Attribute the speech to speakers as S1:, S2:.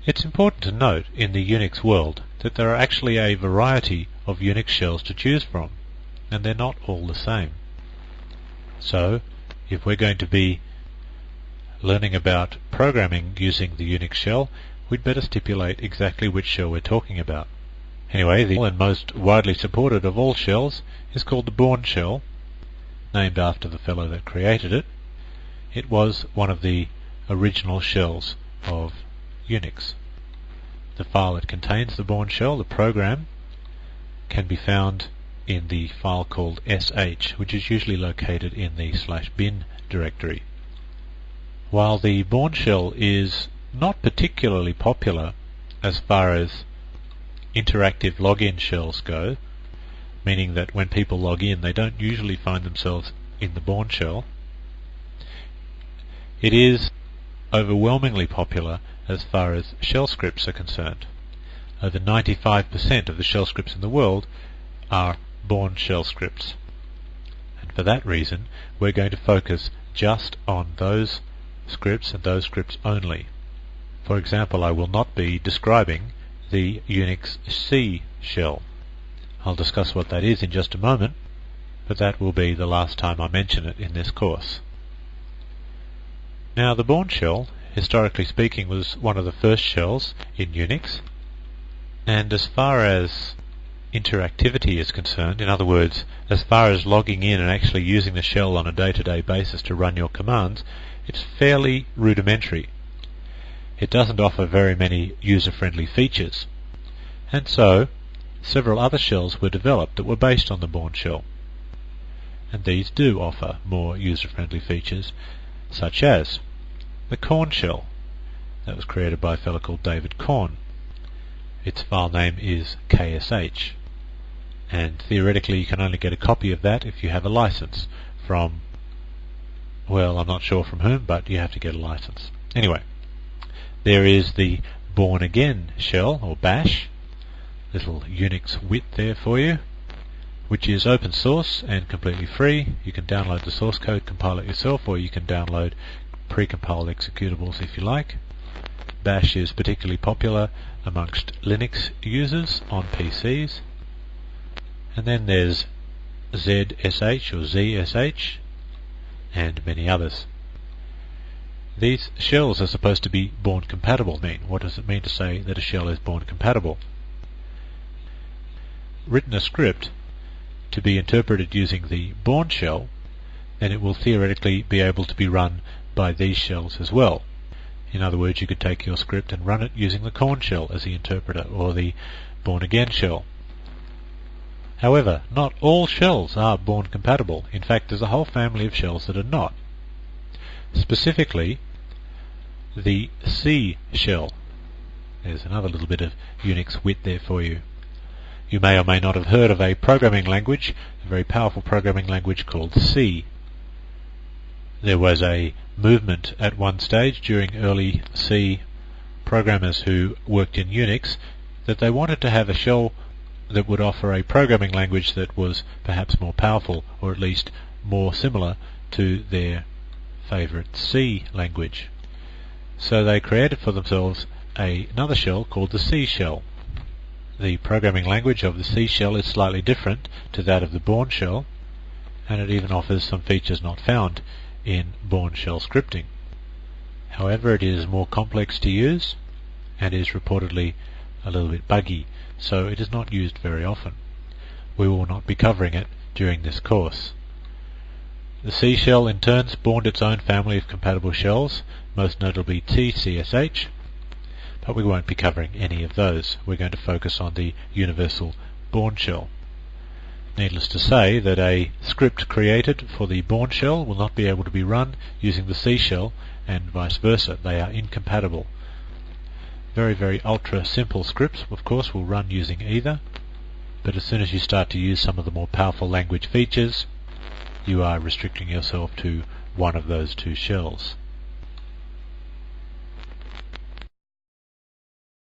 S1: It's important to note in the Unix world that there are actually a variety of Unix shells to choose from, and they're not all the same. So, if we're going to be learning about programming using the Unix shell, we'd better stipulate exactly which shell we're talking about. Anyway, the and most widely supported of all shells is called the Bourne shell, named after the fellow that created it. It was one of the original shells of Unix. The file that contains the Bourne shell, the program, can be found in the file called sh, which is usually located in the /bin directory. While the Bourne shell is not particularly popular as far as interactive login shells go, meaning that when people log in they don't usually find themselves in the Bourne shell, it is overwhelmingly popular as far as shell scripts are concerned. Over 95% of the shell scripts in the world are Bourne shell scripts. And for that reason, we're going to focus just on those scripts and those scripts only. For example, I will not be describing the Unix C shell. I'll discuss what that is in just a moment, but that will be the last time I mention it in this course. Now, the Bourne shell, historically speaking, was one of the first shells in Unix, and as far as interactivity is concerned, in other words, as far as logging in and actually using the shell on a day-to-day basis to run your commands, it's fairly rudimentary. It doesn't offer very many user-friendly features, and so several other shells were developed that were based on the Bourne shell, and these do offer more user-friendly features, such as the Korn shell that was created by a fellow called David Korn. Its file name is KSH, and theoretically you can only get a copy of that if you have a license from, well, I'm not sure from whom, but you have to get a license. Anyway, there is the Bourne Again shell, or bash, little Unix wit there for you, which is open source and completely free. You can download the source code, compile it yourself, or you can download pre-compiled executables if you like. Bash is particularly popular amongst Linux users on PCs. And then there's ZSH or ZSH and many others. These shells are supposed to be Bourne compatible. What does it mean to say that a shell is Bourne compatible? Written a script to be interpreted using the Bourne shell, then it will theoretically be able to be run by these shells as well. In other words, you could take your script and run it using the Korn shell as the interpreter, or the Bourne Again shell. However, not all shells are Bourne compatible. In fact, there's a whole family of shells that are not. Specifically, the C shell. There's another little bit of Unix wit there for you. You may or may not have heard of a programming language, a very powerful programming language called C. There was a movement at one stage during early C programmers who worked in Unix that they wanted to have a shell that would offer a programming language that was perhaps more powerful, or at least more similar to their favorite C language. So they created for themselves another shell called the C shell. The programming language of the C shell is slightly different to that of the Bourne shell, and it even offers some features not found in Bourne shell scripting. However, it is more complex to use and is reportedly a little bit buggy, so it is not used very often. We will not be covering it during this course. The C shell in turn spawned its own family of compatible shells, most notably TCSH, but we won't be covering any of those. We're going to focus on the universal Bourne shell. Needless to say that a script created for the Bourne shell will not be able to be run using the C shell, and vice versa. They are incompatible. Very, very ultra simple scripts, of course, will run using either, but as soon as you start to use some of the more powerful language features, you are restricting yourself to one of those two shells.